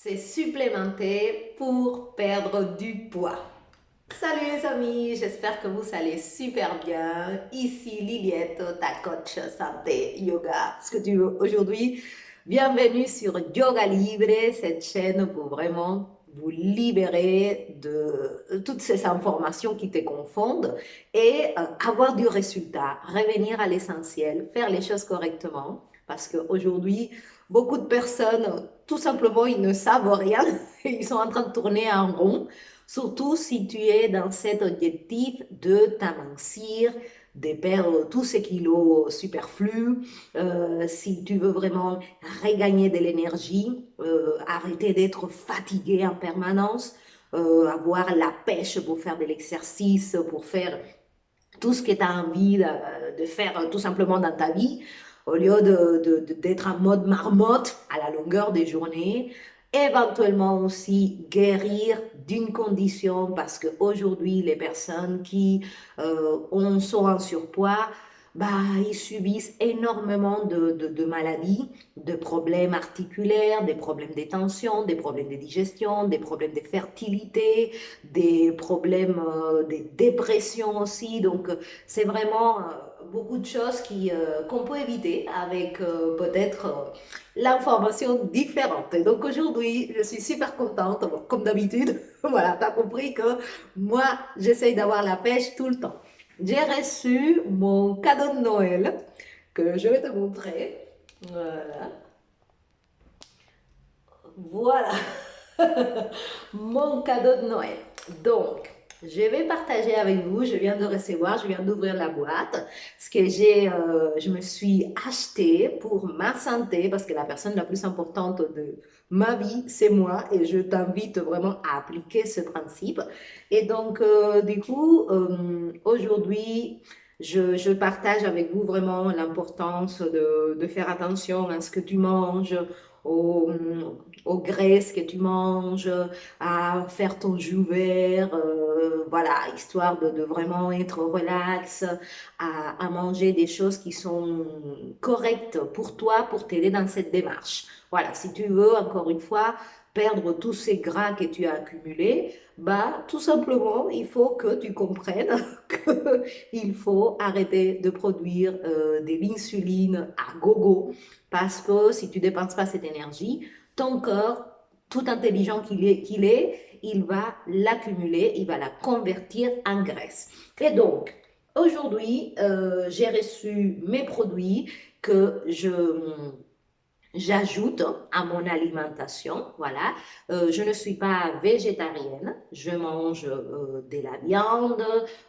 C'est supplémenter pour perdre du poids. Salut les amis, j'espère que vous allez super bien. Ici Liliette, ta coach santé yoga. Ce que tu veux aujourd'hui, bienvenue sur Yoga Libre, cette chaîne pour vraiment vous libérer de toutes ces informations qui te confondent et avoir du résultat, revenir à l'essentiel, faire les choses correctement. Parce qu'aujourd'hui, beaucoup de personnes, tout simplement, ils ne savent rien. Ils sont en train de tourner en rond. Surtout si tu es dans cet objectif de t'amincir, de perdre tous ces kilos superflus, si tu veux vraiment regagner de l'énergie, arrêter d'être fatigué en permanence, avoir la pêche pour faire de l'exercice, pour faire tout ce que tu as envie de faire tout simplement dans ta vie, au lieu d'être en mode marmotte à la longueur des journées. Éventuellement aussi guérir d'une condition parce qu'aujourd'hui, les personnes qui sont en surpoids, bah, ils subissent énormément de maladies, de problèmes articulaires, des problèmes de tension, des problèmes de digestion, des problèmes de fertilité, des problèmes de dépression aussi. Donc, c'est vraiment beaucoup de choses qu'on peut éviter avec peut-être l'information différente. Et donc, aujourd'hui, je suis super contente, bon, comme d'habitude. Voilà, tu as compris que moi, j'essaye d'avoir la pêche tout le temps. J'ai reçu mon cadeau de Noël que je vais te montrer. Voilà. Voilà. Mon cadeau de Noël. Donc, je vais partager avec vous. Je viens de recevoir, je viens d'ouvrir la boîte. Ce que je me suis acheté pour ma santé, parce que la personne la plus importante de ma vie, c'est moi, et je t'invite vraiment à appliquer ce principe. Et donc, du coup, aujourd'hui, je partage avec vous vraiment l'importance de faire attention à ce que tu manges, au, aux graisses que tu manges, à faire ton jus vert, voilà, histoire de vraiment être relax, à manger des choses qui sont correctes pour toi, pour t'aider dans cette démarche. Voilà, si tu veux, encore une fois, perdre tous ces gras que tu as accumulés, bah, tout simplement, il faut que tu comprennes qu'il faut arrêter de produire de l'insuline à gogo parce que si tu ne dépenses pas cette énergie, ton corps, tout intelligent qu'il est, il va l'accumuler, il va la convertir en graisse. Et donc, aujourd'hui, j'ai reçu mes produits que j'ajoute à mon alimentation, voilà. Je ne suis pas végétarienne, je mange de la viande,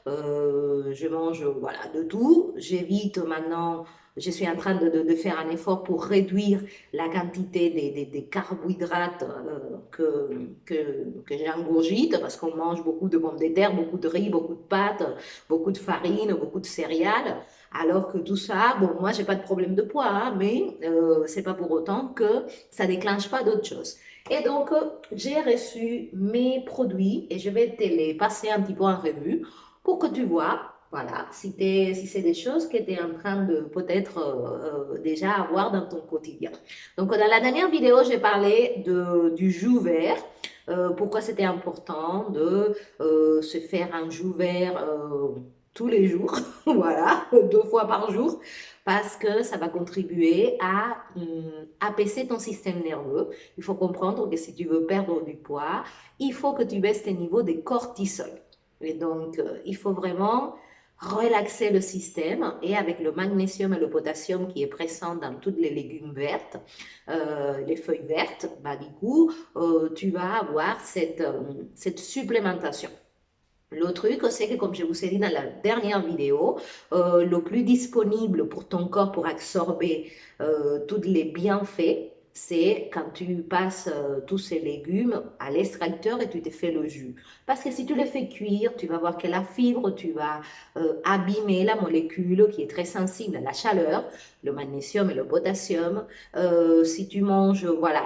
je mange voilà, de tout. J'évite maintenant, je suis en train de faire un effort pour réduire la quantité des carbohydrates que j'ingurgite parce qu'on mange beaucoup de pommes de terre, beaucoup de riz, beaucoup de pâtes, beaucoup de farine, beaucoup de céréales. Alors que tout ça, bon, moi, j'ai pas de problème de poids, hein, mais c'est pas pour autant que ça déclenche pas d'autres choses. Et donc, j'ai reçu mes produits et je vais te les passer un petit peu en revue pour que tu vois, voilà, si c'est des choses que tu es en train de peut-être déjà avoir dans ton quotidien. Donc, dans la dernière vidéo, j'ai parlé du jus vert. Pourquoi c'était important de se faire un jus vert tous les jours, voilà, 2 fois par jour, parce que ça va contribuer à apaiser ton système nerveux. Il faut comprendre que si tu veux perdre du poids, il faut que tu baisses tes niveaux de cortisol. Et donc, il faut vraiment relaxer le système et avec le magnésium et le potassium qui est présent dans toutes les légumes vertes, les feuilles vertes, bah, du coup, tu vas avoir cette supplémentation. Le truc, c'est que comme je vous ai dit dans la dernière vidéo, le plus disponible pour ton corps pour absorber tous les bienfaits, c'est quand tu passes tous ces légumes à l'extracteur et tu te fais le jus. Parce que si tu les fais cuire, tu vas voir que la fibre, tu vas abîmer la molécule qui est très sensible à la chaleur, le magnésium et le potassium. Si tu manges, voilà,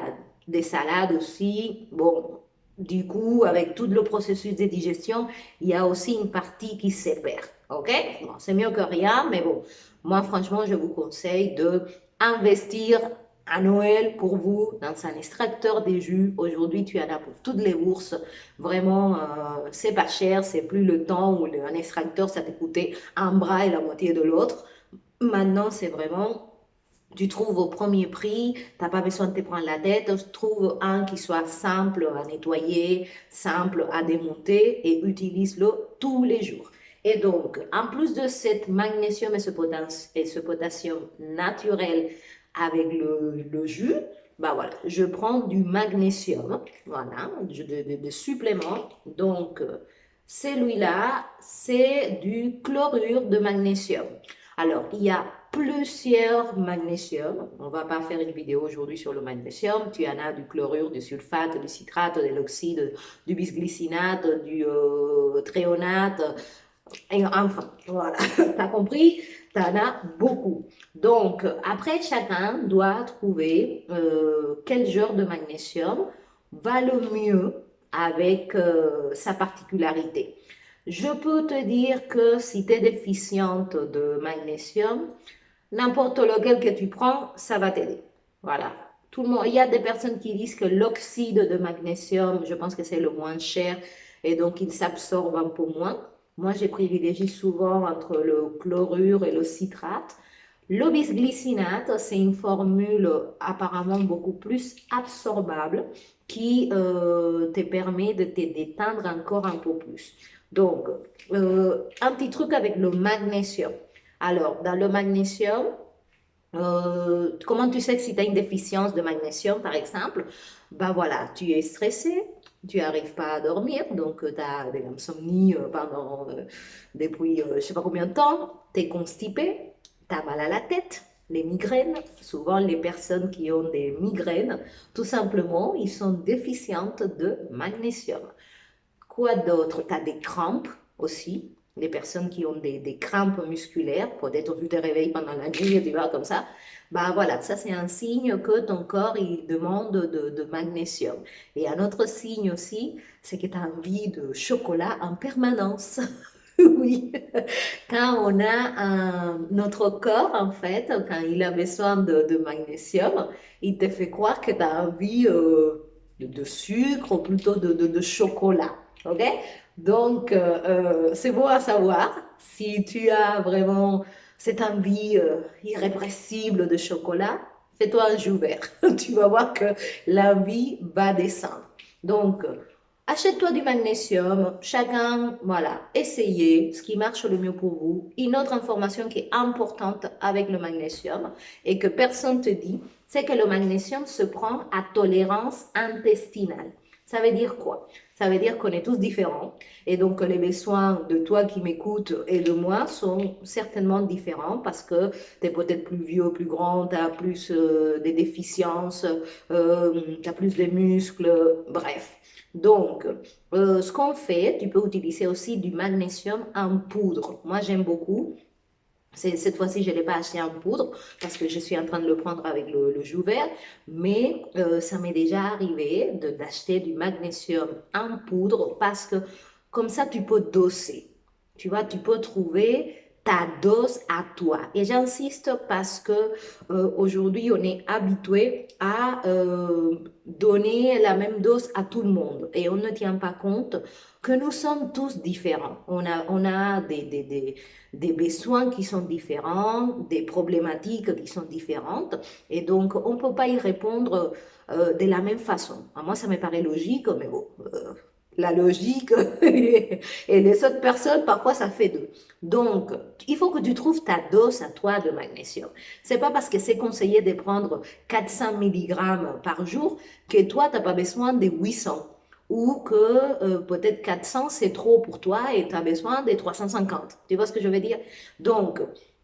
des salades aussi, bon, du coup, avec tout le processus de digestion, il y a aussi une partie qui se perd. OK? Bon, c'est mieux que rien, mais bon, moi, franchement, je vous conseille de investir à Noël pour vous dans un extracteur des jus. Aujourd'hui, tu en as pour toutes les bourses. Vraiment, c'est pas cher. C'est plus le temps où un extracteur, ça te coûtait un bras et la moitié de l'autre. Maintenant, c'est vraiment, tu trouves au premier prix, tu n'as pas besoin de te prendre la tête, trouve un qui soit simple à nettoyer, simple à démonter et utilise-le tous les jours. Et donc, en plus de cette magnésium et ce potassium naturel avec le jus, bah voilà, je prends du magnésium, voilà, de supplément. Donc, celui-là, c'est du chlorure de magnésium. Alors, il y a plusieurs magnésiums. On ne va pas faire une vidéo aujourd'hui sur le magnésium. Tu en as du chlorure, du sulfate, du citrate, de l'oxyde, du bisglycinate, du thréonate. Et enfin, voilà, tu as compris, tu en as beaucoup. Donc, après, chacun doit trouver quel genre de magnésium va le mieux avec sa particularité. Je peux te dire que si tu es déficiente de magnésium, n'importe lequel que tu prends, ça va t'aider. Voilà. Tout le monde, il y a des personnes qui disent que l'oxyde de magnésium, je pense que c'est le moins cher et donc il s'absorbe un peu moins. Moi, j'ai privilégié souvent entre le chlorure et le citrate. Le bisglycinate, c'est une formule apparemment beaucoup plus absorbable qui te permet de te détendre encore un peu plus. Donc, un petit truc avec le magnésium. Alors, dans le magnésium, comment tu sais que si tu as une déficience de magnésium, par exemple, ben voilà, tu es stressé, tu n'arrives pas à dormir, donc tu as de l'insomnie depuis je ne sais pas combien de temps, tu es constipé, tu as mal à la tête, les migraines. Souvent, les personnes qui ont des migraines, tout simplement, ils sont déficientes de magnésium. Quoi d'autre? Tu as des crampes aussi. Les personnes qui ont des crampes musculaires, peut-être tu te réveilles pendant la nuit et tu vas comme ça, bah voilà, ça c'est un signe que ton corps il demande de magnésium. Et un autre signe aussi, c'est que tu as envie de chocolat en permanence. Oui, quand on a notre corps, en fait, quand il a besoin de magnésium, il te fait croire que tu as envie de sucre ou plutôt de chocolat. OK? Donc, c'est bon à savoir si tu as vraiment cette envie irrépressible de chocolat, fais-toi un jus vert. Tu vas voir que l'envie va descendre. Donc, achète-toi du magnésium, chacun, voilà, essayez ce qui marche le mieux pour vous. Une autre information qui est importante avec le magnésium et que personne ne te dit, c'est que le magnésium se prend à tolérance intestinale. Ça veut dire quoi? Ça veut dire qu'on est tous différents et donc les besoins de toi qui m'écoutes et de moi sont certainement différents parce que tu es peut-être plus vieux, plus grand, tu as plus des déficiences, tu as plus de muscles, bref. Donc, ce qu'on fait, tu peux utiliser aussi du magnésium en poudre. Moi, j'aime beaucoup. Cette fois-ci, je ne l'ai pas acheté en poudre parce que je suis en train de le prendre avec le jus vert, mais ça m'est déjà arrivé d'acheter du magnésium en poudre parce que comme ça, tu peux doser. Tu vois, tu peux trouver ta dose à toi. Et j'insiste parce que aujourd'hui, on est habitué à donner la même dose à tout le monde et on ne tient pas compte que nous sommes tous différents. On a des besoins qui sont différents, des problématiques qui sont différentes, et donc on ne peut pas y répondre de la même façon. À moi, ça me paraît logique, mais bon, la logique et les autres personnes, parfois, ça fait deux. Donc, il faut que tu trouves ta dose à toi de magnésium. C'est pas parce que c'est conseillé de prendre 400 mg par jour que toi, tu n'as pas besoin de 800 ou que peut-être 400 c'est trop pour toi et tu as besoin des 350. Tu vois ce que je veux dire? Donc,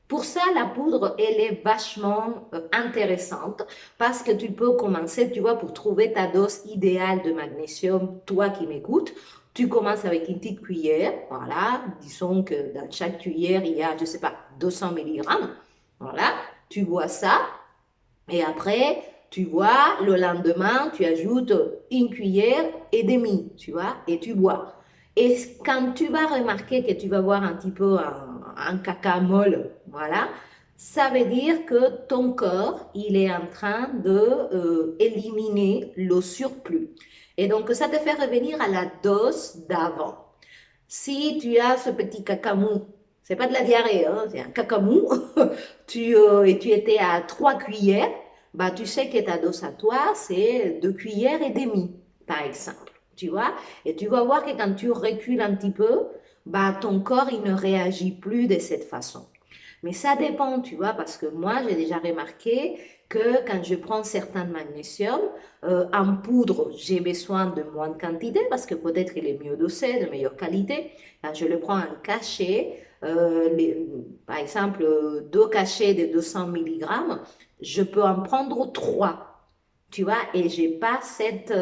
pour ça, la poudre, elle est vachement intéressante parce que tu peux commencer, tu vois, pour trouver ta dose idéale de magnésium, toi qui m'écoutes, tu commences avec une petite cuillère, voilà, disons que dans chaque cuillère, il y a, je ne sais pas, 200 mg, voilà, tu bois ça, et après, tu vois, le lendemain, tu ajoutes une cuillère et demie, tu vois, et tu bois. Et quand tu vas remarquer que tu vas voir un petit peu un caca molle, voilà, Ça veut dire que ton corps, il est en train de éliminer le surplus. Et donc, ça te fait revenir à la dose d'avant. Si tu as ce petit cacamou, c'est pas de la diarrhée, hein, c'est un cacamou, et tu étais à 3 cuillères, bah, tu sais que ta dose à toi, c'est 2 cuillères et demie, par exemple. Tu vois? Et tu vas voir que quand tu recules un petit peu, bah, ton corps, il ne réagit plus de cette façon. Mais ça dépend, tu vois, parce que moi, j'ai déjà remarqué que quand je prends certains magnésium, en poudre, j'ai besoin de moins de quantité parce que peut-être il est mieux dosé, de meilleure qualité. Quand je le prends en cachet, par exemple, 2 cachets de 200 milligrammes, je peux en prendre 3, tu vois, et j'ai pas cette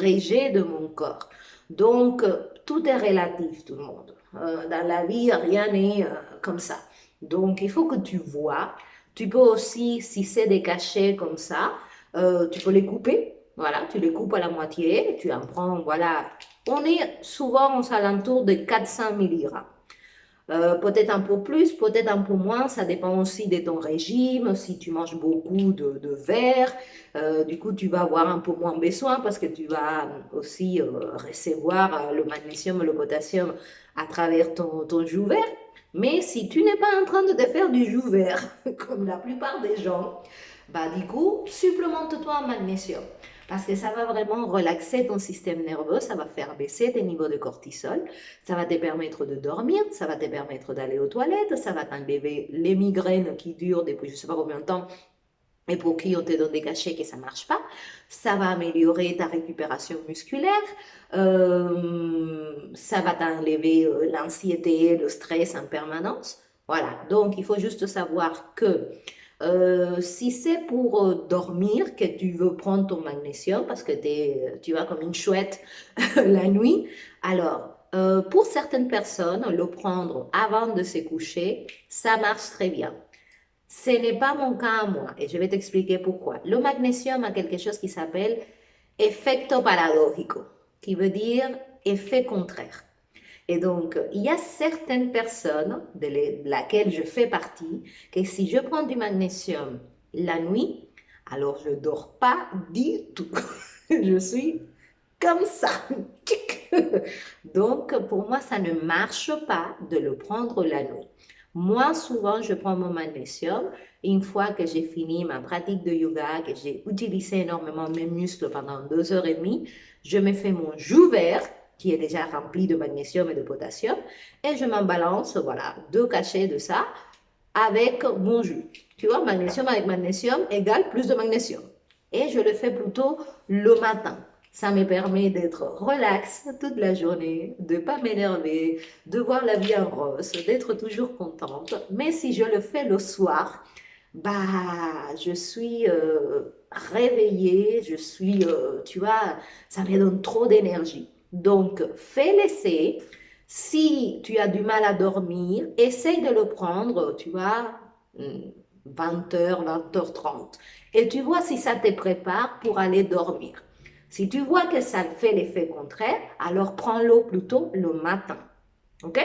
rejet de mon corps. Donc, tout est relatif, tout le monde. Dans la vie, rien n'est comme ça. Donc, il faut que tu vois. Tu peux aussi, si c'est des cachets comme ça, tu peux les couper. Voilà, tu les coupes à la moitié. Tu en prends, voilà. On est souvent aux alentours de 400 milligrammes. Peut-être un peu plus, peut-être un peu moins, ça dépend aussi de ton régime, si tu manges beaucoup de verre, du coup tu vas avoir un peu moins besoin parce que tu vas aussi recevoir le magnésium et le potassium à travers ton jus vert. Mais si tu n'es pas en train de te faire du jus vert, comme la plupart des gens, bah du coup, supplémente-toi en magnésium. Parce que ça va vraiment relaxer ton système nerveux, ça va faire baisser tes niveaux de cortisol, ça va te permettre de dormir, ça va te permettre d'aller aux toilettes, ça va t'enlever les migraines qui durent depuis je ne sais pas combien de temps et pour qui on te donne des cachets que ça ne marche pas. Ça va améliorer ta récupération musculaire, ça va t'enlever l'anxiété, le stress en permanence. Voilà, donc il faut juste savoir que si c'est pour dormir que tu veux prendre ton magnésium parce que tu vas comme une chouette la nuit, alors pour certaines personnes, le prendre avant de se coucher, ça marche très bien. Ce n'est pas mon cas à moi et je vais t'expliquer pourquoi. Le magnésium a quelque chose qui s'appelle effecto paradójico, qui veut dire effet contraire. Et donc, il y a certaines personnes, de laquelle je fais partie, que si je prends du magnésium la nuit, alors je ne dors pas du tout. Je suis comme ça. Donc, pour moi, ça ne marche pas de le prendre la nuit. Moi, souvent, je prends mon magnésium une fois que j'ai fini ma pratique de yoga, que j'ai utilisé énormément mes muscles pendant 2 heures et demie, je me fais mon jus vert qui est déjà rempli de magnésium et de potassium et je m'en balance, voilà, 2 cachets de ça avec mon jus. Tu vois, magnésium avec magnésium égale plus de magnésium. Et je le fais plutôt le matin. Ça me permet d'être relax toute la journée, de ne pas m'énerver, de voir la vie en rose, d'être toujours contente. Mais si je le fais le soir, bah, je suis réveillée, tu vois, ça me donne trop d'énergie. Donc, fais l'essai. Si tu as du mal à dormir, essaye de le prendre, tu vois, 20 h, 20 h 30. Et tu vois si ça te prépare pour aller dormir. Si tu vois que ça fait l'effet contraire, alors prends-le plutôt le matin. OK?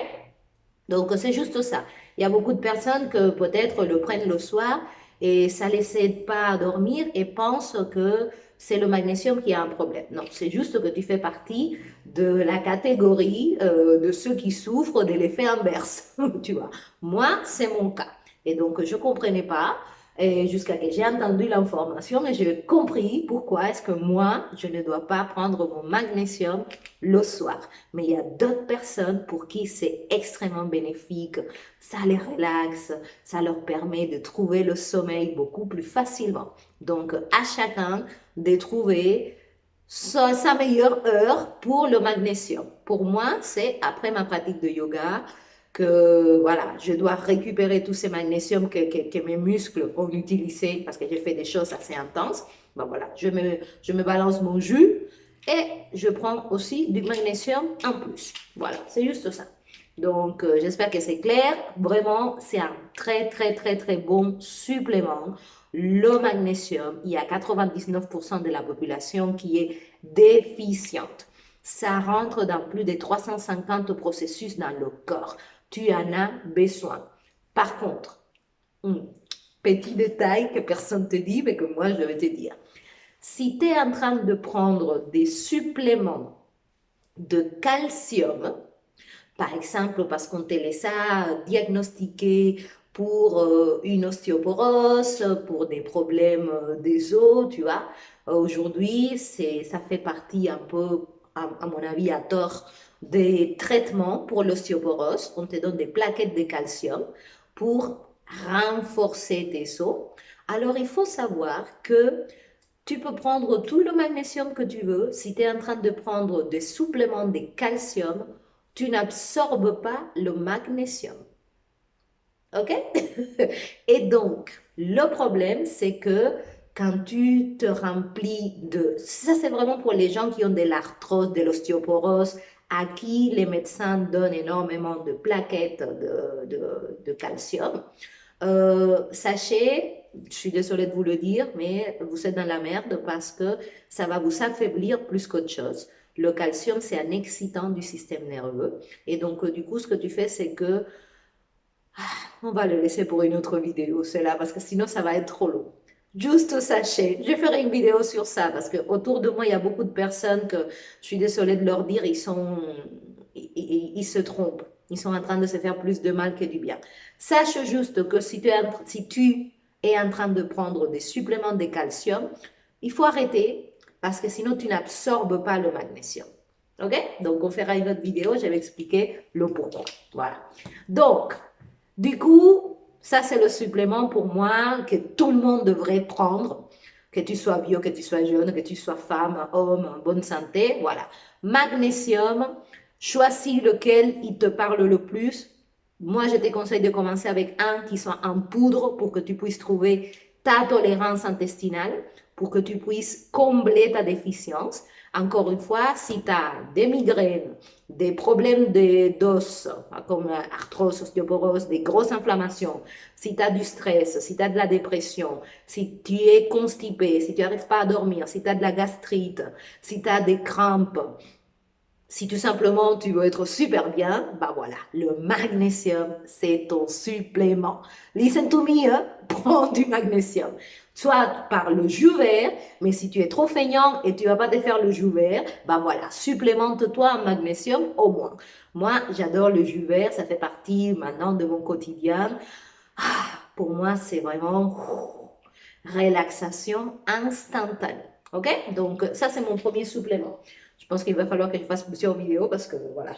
Donc, c'est juste ça. Il y a beaucoup de personnes que peut-être le prennent le soir et ça ne les aide pas à dormir et pensent que c'est le magnésium qui a un problème. Non, c'est juste que tu fais partie de la catégorie de ceux qui souffrent de l'effet inverse. Tu vois, moi, c'est mon cas. Et donc, je ne comprenais pas jusqu'à que j'ai entendu l'information et j'ai compris pourquoi est-ce que moi, je ne dois pas prendre mon magnésium le soir. Mais il y a d'autres personnes pour qui c'est extrêmement bénéfique, ça les relaxe, ça leur permet de trouver le sommeil beaucoup plus facilement. Donc, à chacun de trouver sa meilleure heure pour le magnésium. Pour moi, c'est après ma pratique de yoga que voilà, je dois récupérer tous ces magnésiums que mes muscles ont utilisés parce que j'ai fait des choses assez intenses. Ben voilà, je me balance mon jus et je prends aussi du magnésium en plus. Voilà, c'est juste ça. Donc, j'espère que c'est clair. Vraiment, c'est un très, très, très, très bon supplément. Le magnésium, il y a 99% de la population qui est déficiente. Ça rentre dans plus de 350 processus dans le corps. Tu en as besoin. Par contre, Petit détail que personne ne te dit, mais que moi, je vais te dire. Si tu es en train de prendre des suppléments de calcium, par exemple parce qu'on te les a diagnostiqués pour une ostéoporose, pour des problèmes des os, tu vois. Aujourd'hui, ça fait partie un peu, à mon avis, à tort, des traitements pour l'ostéoporose. On te donne des plaquettes de calcium pour renforcer tes os. Alors, il faut savoir que tu peux prendre tout le magnésium que tu veux. Si tu es en train de prendre des suppléments de calcium, tu n'absorbes pas le magnésium. OK? Et donc, le problème, c'est que quand tu te remplis de... Ça, c'est vraiment pour les gens qui ont de l'arthrose, de l'ostéoporose, à qui les médecins donnent énormément de plaquettes de calcium. Sachez, je suis désolée de vous le dire, mais vous êtes dans la merde parce que ça va vous affaiblir plus qu'autre chose. Le calcium, c'est un excitant du système nerveux. Et donc, du coup, ce que tu fais, c'est que on va le laisser pour une autre vidéo, cela, parce que sinon, ça va être trop long. Juste sachez, je ferai une vidéo sur ça, parce que autour de moi, il y a beaucoup de personnes que, je suis désolée de leur dire, ils se trompent. Ils sont en train de se faire plus de mal que du bien. Sache juste que si tu es en train de prendre des suppléments de calcium, il faut arrêter, parce que sinon, tu n'absorbes pas le magnésium. OK? Donc, on fera une autre vidéo, je vais expliquer le pourquoi. Voilà. Donc, du coup, ça c'est le supplément pour moi que tout le monde devrait prendre, que tu sois vieux, que tu sois jeune, que tu sois femme, homme, en bonne santé, voilà. Magnésium, choisis lequel il te parle le plus. Moi, je te conseille de commencer avec un qui soit en poudre pour que tu puisses trouver ta tolérance intestinale, pour que tu puisses combler ta déficience. Encore une fois, si tu as des migraines, des problèmes d'os, comme arthrose, ostéoporose, des grosses inflammations, si tu as du stress, si tu as de la dépression, si tu es constipé, si tu n'arrives pas à dormir, si tu as de la gastrite, si tu as des crampes, si tout simplement tu veux être super bien, bah voilà, le magnésium, c'est ton supplément. Listen to me, hein? Prends du magnésium. Soit par le jus vert, mais si tu es trop feignant et tu vas pas te faire le jus vert, bah voilà, supplémente-toi en magnésium au moins. Moi, j'adore le jus vert, ça fait partie maintenant de mon quotidien. Ah, pour moi, c'est vraiment relaxation instantanée. OK? Donc, ça, c'est mon premier supplément. Je pense qu'il va falloir que je fasse plusieurs vidéos parce que voilà.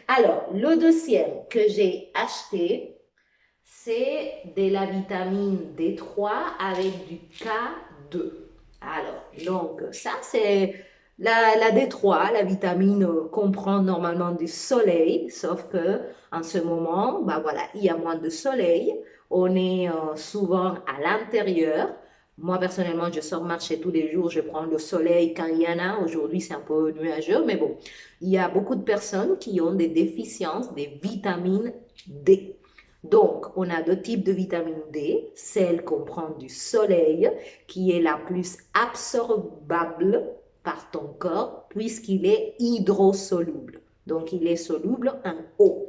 Alors, le deuxième que j'ai acheté, c'est de la vitamine D3 avec du K2. Alors, donc, ça, c'est la D3, la vitamine qu'on prend normalement du soleil, sauf que en ce moment, bah voilà, il y a moins de soleil. On est souvent à l'intérieur. Moi, personnellement, je sors marcher tous les jours, je prends le soleil quand il y en a. Aujourd'hui, c'est un peu nuageux, mais bon, il y a beaucoup de personnes qui ont des déficiences des vitamines D. Donc, on a deux types de vitamine D, celle qu'on prend du soleil, qui est la plus absorbable par ton corps, puisqu'il est hydrosoluble. Donc, il est soluble en eau.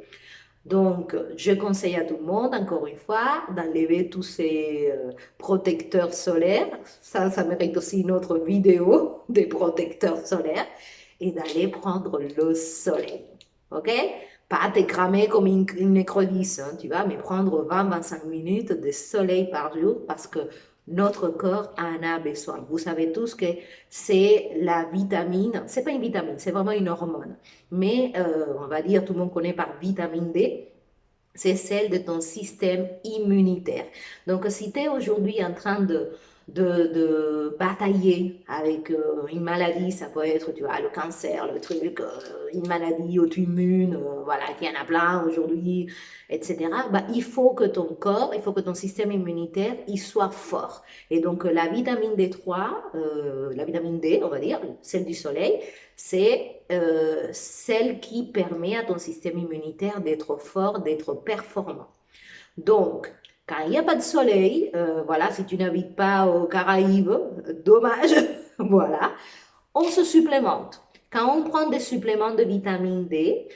Donc, je conseille à tout le monde, encore une fois, d'enlever tous ces protecteurs solaires. Ça mérite aussi une autre vidéo des protecteurs solaires et d'aller prendre le soleil. OK? Pas te cramer comme une écrevisse, hein, tu vois, mais prendre 20-25 minutes de soleil par jour parce que notre corps en a besoin. Vous savez tous que c'est la vitamine, c'est pas une vitamine, c'est vraiment une hormone. Mais on va dire, tout le monde connaît par vitamine D, c'est celle de ton système immunitaire. Donc, si tu es aujourd'hui en train de batailler avec une maladie, ça peut être, tu vois, le cancer, le truc, une maladie auto-immune, voilà, qu'il y en a plein aujourd'hui, etc. Bah, il faut que ton corps, il faut que ton système immunitaire, il soit fort. Et donc, la vitamine D3, la vitamine D, on va dire, celle du soleil, c'est celle qui permet à ton système immunitaire d'être fort, d'être performant. Donc, quand il n'y a pas de soleil, voilà, si tu n'habites pas aux Caraïbes, dommage, voilà, on se supplémente. Quand on prend des suppléments de vitamine D,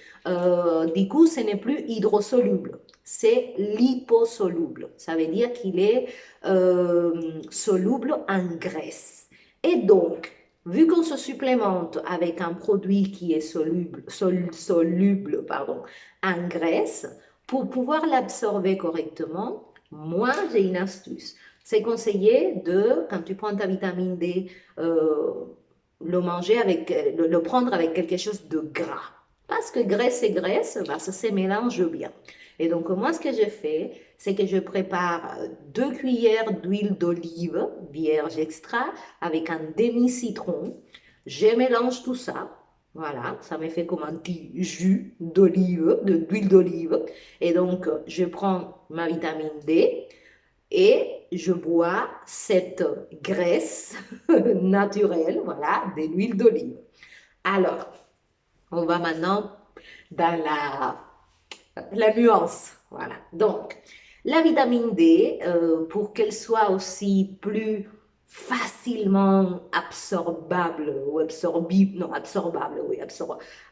du coup, ce n'est plus hydrosoluble. c'est liposoluble. Ça veut dire qu'il est soluble en graisse. Et donc, vu qu'on se supplémente avec un produit qui est soluble en graisse, pour pouvoir l'absorber correctement, moi, j'ai une astuce. C'est conseillé de, quand tu prends ta vitamine D, le prendre avec quelque chose de gras. Parce que graisse et graisse, bah, ça se mélange bien. Et donc, moi, ce que je fais, c'est que je prépare 2 cuillères d'huile d'olive vierge extra avec un demi-citron. Je mélange tout ça. Voilà, ça me fait comme un petit jus d'olive, d'huile d'olive. Et donc, je prends ma vitamine D et je bois cette graisse naturelle, voilà, de l'huile d'olive. Alors, on va maintenant dans la nuance. Voilà. Donc, la vitamine D, pour qu'elle soit aussi plus facilement absorbable ou absorbible, non, absorbable, oui,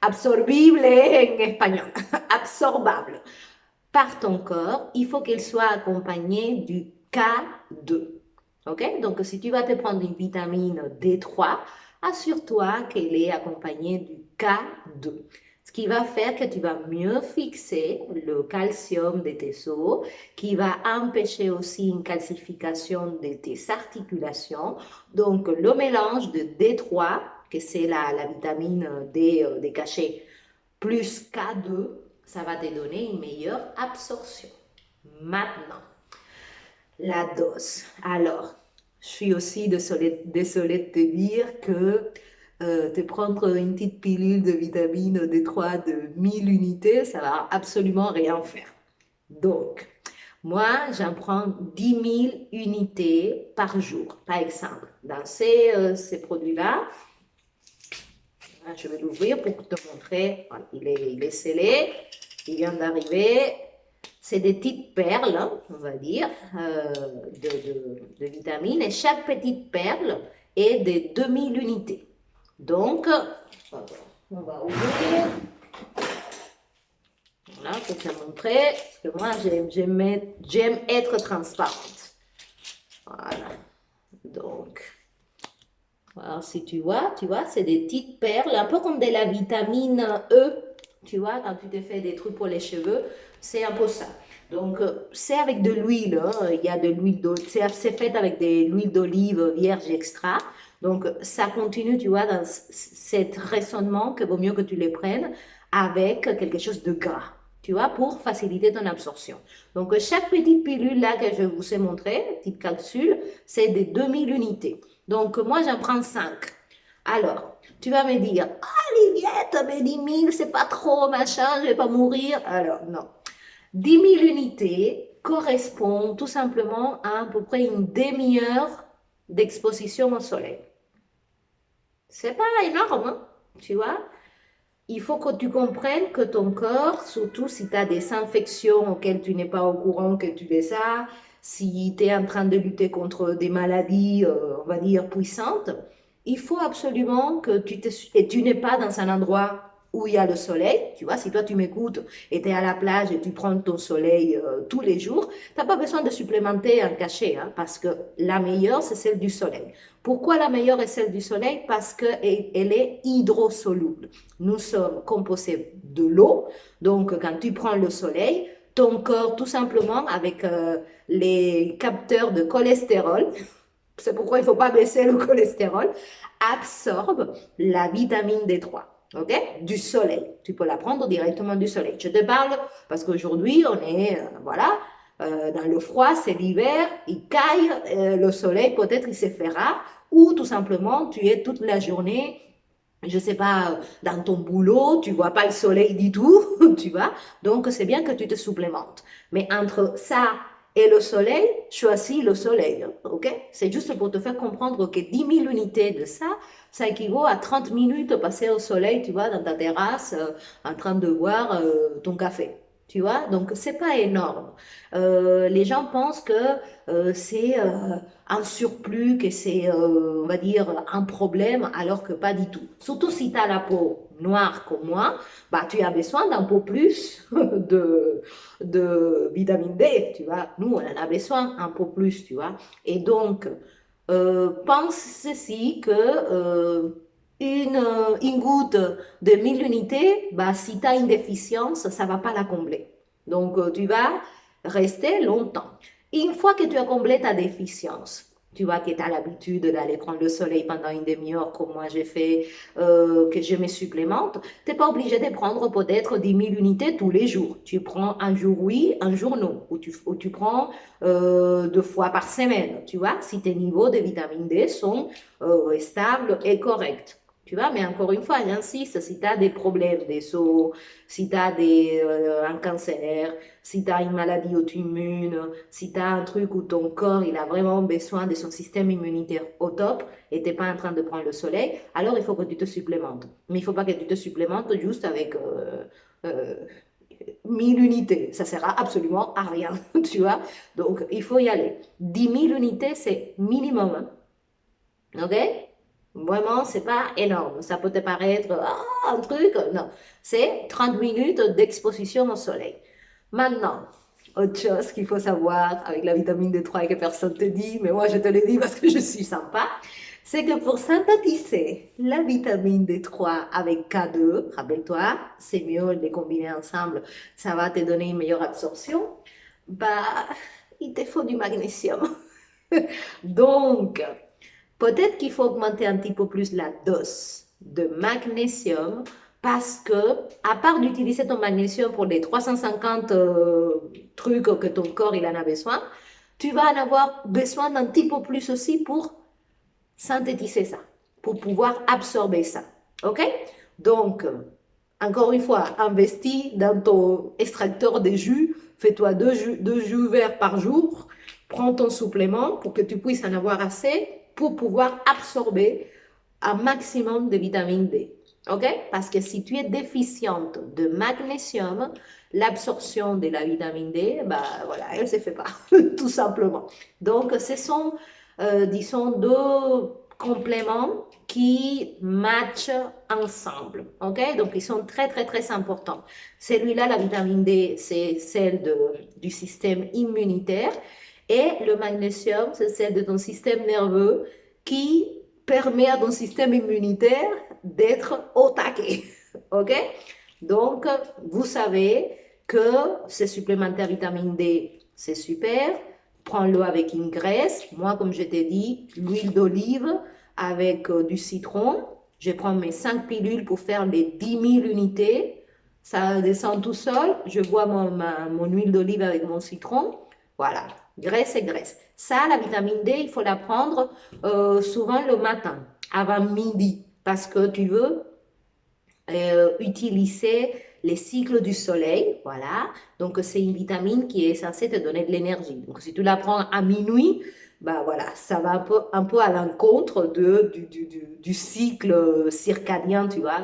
absorbible en espagnol, absorbable par ton corps, il faut qu'elle soit accompagnée du K2. OK? Donc, si tu vas te prendre une vitamine D3, assure-toi qu'elle est accompagnée du K2. Ce qui va faire que tu vas mieux fixer le calcium de tes os, qui va empêcher aussi une calcification de tes articulations. Donc, le mélange de D3, que c'est la vitamine D des cachets, plus K2, ça va te donner une meilleure absorption. Maintenant, la dose. Alors, je suis aussi désolée de te dire que te prendre une petite pilule de vitamine D3 de 1000 unités, ça va absolument rien faire. Donc, moi, j'en prends 10 000 unités par jour, par exemple. Dans ces produits-là, je vais l'ouvrir pour te montrer. Voilà, il est scellé, il vient d'arriver. C'est des petites perles, hein, on va dire, de vitamines. Et chaque petite perle est de 2000 unités. Donc, on va ouvrir. Voilà, pour te montrer. Parce que moi, j'aime être transparente. Voilà. Donc, alors, si tu vois, c'est des petites perles, un peu comme de la vitamine E. Tu vois, quand tu te fais des trucs pour les cheveux, c'est un peu ça. Donc, c'est avec de l'huile. Hein. Il y a de l'huile d'olive. C'est fait avec de l'huile d'olive vierge extra. Donc, ça continue, tu vois, dans cet raisonnement que vaut mieux que tu les prennes avec quelque chose de gras. Tu vois, pour faciliter ton absorption. Donc, chaque petite pilule là que je vous ai montré, petite capsule, c'est de 2000 unités. Donc, moi, j'en prends 5. Alors, tu vas me dire, ah, Liviette, mais 10 000, c'est pas trop, machin, je vais pas mourir. Alors, non. 10 000 unités correspond tout simplement à peu près une demi-heure d'exposition au soleil. C'est pas énorme, hein, tu vois. Il faut que tu comprennes que ton corps, surtout si tu as des infections auxquelles tu n'es pas au courant que tu les as, si tu es en train de lutter contre des maladies, on va dire, puissantes, il faut absolument que et tu n'es pas dans un endroit où il y a le soleil, tu vois, si toi tu m'écoutes et tu es à la plage et tu prends ton soleil tous les jours, tu n'as pas besoin de supplémenter un cachet, hein, parce que la meilleure, c'est celle du soleil. Pourquoi la meilleure est celle du soleil? Parce qu'elle est hydrosoluble. Nous sommes composés de l'eau, donc quand tu prends le soleil, ton corps, tout simplement, avec les capteurs de cholestérol, c'est pourquoi il ne faut pas baisser le cholestérol, absorbe la vitamine D3. OK? Du soleil. Tu peux la prendre directement du soleil. Je te parle parce qu'aujourd'hui, on est, voilà, dans le froid, c'est l'hiver, il caille, le soleil, peut-être il se fait rare, ou tout simplement, tu es toute la journée, je sais pas, dans ton boulot, tu vois pas le soleil du tout, tu vois. Donc, c'est bien que tu te supplémentes. Mais entre ça et le soleil, choisis le soleil, OK? C'est juste pour te faire comprendre que 10 000 unités de ça, ça équivaut à 30 minutes passées au soleil, tu vois, dans ta terrasse, en train de boire ton café. Tu vois, donc c'est pas énorme. Les gens pensent que c'est un surplus, que c'est, on va dire, un problème, alors que pas du tout. Surtout si tu as la peau noire comme moi, bah, tu as besoin d'un peu plus de vitamine D, tu vois. Nous, on en a besoin un peu plus, tu vois. Et donc, pense ceci que une goutte de 1000 unités, bah, si tu as une déficience, ça ne va pas la combler. Donc, tu vas rester longtemps. Une fois que tu as comblé ta déficience, tu vois que tu as l'habitude d'aller prendre le soleil pendant une demi-heure, comme moi j'ai fait, que je me supplémente, tu n'es pas obligé de prendre peut-être 10 000 unités tous les jours. Tu prends un jour oui, un jour non, ou tu prends 2 fois par semaine, tu vois, si tes niveaux de vitamine D sont stables et corrects. Tu vois, mais encore une fois, j'insiste, si tu as des problèmes des os, si tu as un cancer, si tu as une maladie auto-immune, si tu as un truc où ton corps il a vraiment besoin de son système immunitaire au top et tu n'es pas en train de prendre le soleil, alors il faut que tu te supplémentes. Mais il ne faut pas que tu te supplémentes juste avec 1000 unités. Ça ne sert absolument à rien, tu vois. Donc, il faut y aller. 10 000 unités, c'est minimum. Hein. OK? Vraiment, c'est pas énorme. Ça peut te paraître un truc. Non, c'est 30 minutes d'exposition au soleil. Maintenant, autre chose qu'il faut savoir avec la vitamine D3 et que personne ne te dit, mais moi je te le dis parce que je suis sympa, c'est que pour synthétiser la vitamine D3 avec K2, rappelle-toi, c'est mieux de les combiner ensemble, ça va te donner une meilleure absorption, bah, il te faut du magnésium. Donc, peut-être qu'il faut augmenter un petit peu plus la dose de magnésium parce que, à part d'utiliser ton magnésium pour les 350 trucs que ton corps il en a besoin, tu vas en avoir besoin d'un petit peu plus aussi pour synthétiser ça, pour pouvoir absorber ça. OK? Donc, encore une fois, investis dans ton extracteur de jus, fais-toi deux jus verts par jour, prends ton supplément pour que tu puisses en avoir assez pour pouvoir absorber un maximum de vitamine D. OK? Parce que si tu es déficiente de magnésium, l'absorption de la vitamine D, bah voilà, elle ne se fait pas, tout simplement. Donc, ce sont, disons, deux compléments qui matchent ensemble. OK? Donc, ils sont très, très, très importants. Celui-là, la vitamine D, c'est celle du système immunitaire. Et le magnésium, c'est celle de ton système nerveux qui permet à ton système immunitaire d'être au taquet. OK? Donc, vous savez que ce supplémentaire vitamine D, c'est super. Prends-le avec une graisse. Moi, comme je t'ai dit, l'huile d'olive avec du citron. Je prends mes 5 pilules pour faire les 10 000 unités. Ça descend tout seul. Je bois mon huile d'olive avec mon citron. Voilà, graisse et graisse. Ça, la vitamine D, il faut la prendre souvent le matin, avant midi, parce que tu veux utiliser les cycles du soleil, voilà. Donc, c'est une vitamine qui est censée te donner de l'énergie. Donc, si tu la prends à minuit, bah voilà, ça va un peu à l'encontre du cycle circadien, tu vois,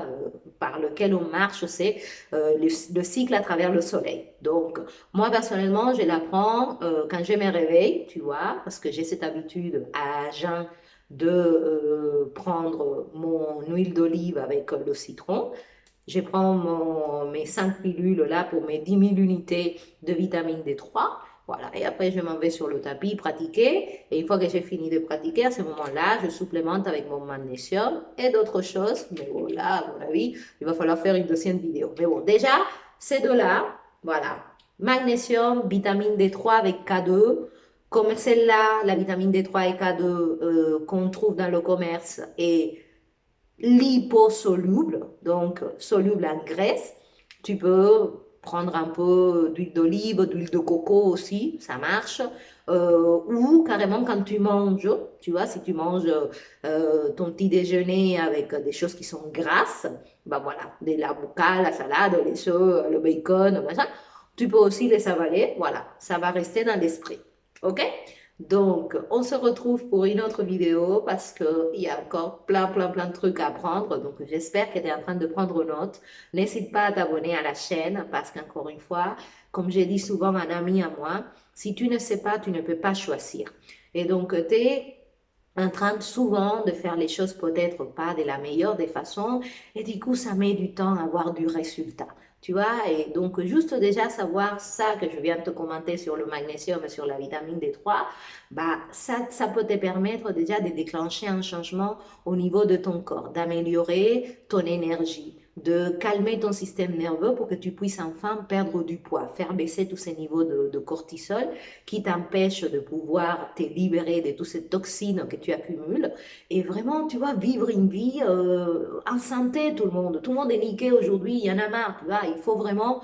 par lequel on marche, c'est le cycle à travers le soleil. Donc, moi, personnellement, je la prends quand je me réveille, tu vois, parce que j'ai cette habitude à jeun de prendre mon huile d'olive avec le citron. Je prends mes 5 pilules là pour mes 10 000 unités de vitamine D3. Voilà, et après je m'en vais sur le tapis pratiquer. Et une fois que j'ai fini de pratiquer, à ce moment-là, je supplémente avec mon magnésium et d'autres choses. Mais bon, là, à mon avis, il va falloir faire une deuxième vidéo. Mais bon, déjà, ces deux-là, voilà, magnésium, vitamine D3 avec K2. Comme celle-là, la vitamine D3 et K2 qu'on trouve dans le commerce et liposoluble, donc soluble en graisse. Tu peux prendre un peu d'huile d'olive, d'huile de coco aussi, ça marche. Ou carrément quand tu manges, tu vois, si tu manges ton petit déjeuner avec des choses qui sont grasses, ben voilà, de l'avocat, la salade, les œufs, le bacon, machin, tu peux aussi les avaler, voilà, ça va rester dans l'esprit. OK? Donc, on se retrouve pour une autre vidéo parce qu'il y a encore plein de trucs à apprendre. Donc, j'espère que tu es en train de prendre note. N'hésite pas à t'abonner à la chaîne parce qu'encore une fois, comme j'ai dit souvent à un ami à moi, si tu ne sais pas, tu ne peux pas choisir. Et donc, tu es en train souvent de faire les choses peut-être pas de la meilleure des façons et du coup ça met du temps à avoir du résultat. Tu vois, et donc juste déjà savoir ça que je viens de te commenter sur le magnésium et sur la vitamine D3, bah ça peut te permettre déjà de déclencher un changement au niveau de ton corps, d'améliorer ton énergie, de calmer ton système nerveux pour que tu puisses enfin perdre du poids, faire baisser tous ces niveaux de cortisol qui t'empêchent de pouvoir te libérer de toutes ces toxines que tu accumules et vraiment, tu vois, vivre une vie en santé, tout le monde. Tout le monde est niqué aujourd'hui, il y en a marre, tu vois, il faut vraiment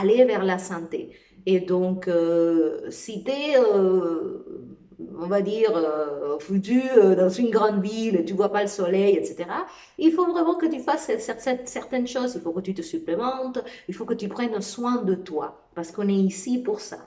aller vers la santé. Et donc, si tu es, on va dire, foutu dans une grande ville, tu vois pas le soleil, etc., il faut vraiment que tu fasses certaines choses. Il faut que tu te supplémentes, il faut que tu prennes soin de toi, parce qu'on est ici pour ça.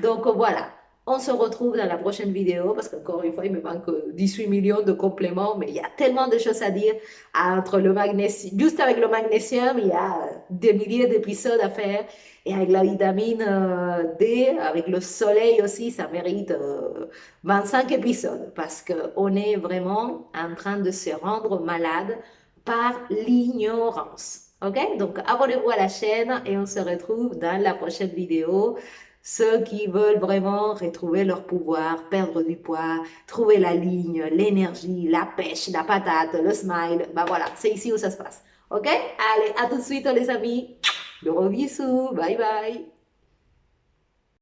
Donc voilà, on se retrouve dans la prochaine vidéo parce qu'encore une fois, il me manque 18 millions de compléments, mais il y a tellement de choses à dire entre le magnésium. Juste avec le magnésium, il y a des milliers d'épisodes à faire. Et avec la vitamine D, avec le soleil aussi, ça mérite 25 épisodes parce qu'on est vraiment en train de se rendre malade par l'ignorance. Ok? Donc abonnez-vous à la chaîne et on se retrouve dans la prochaine vidéo. Ceux qui veulent vraiment retrouver leur pouvoir, perdre du poids, trouver la ligne, l'énergie, la pêche, la patate, le smile, bah voilà, c'est ici où ça se passe. Ok? Allez, à tout de suite les amis. Gros bisous, bye bye.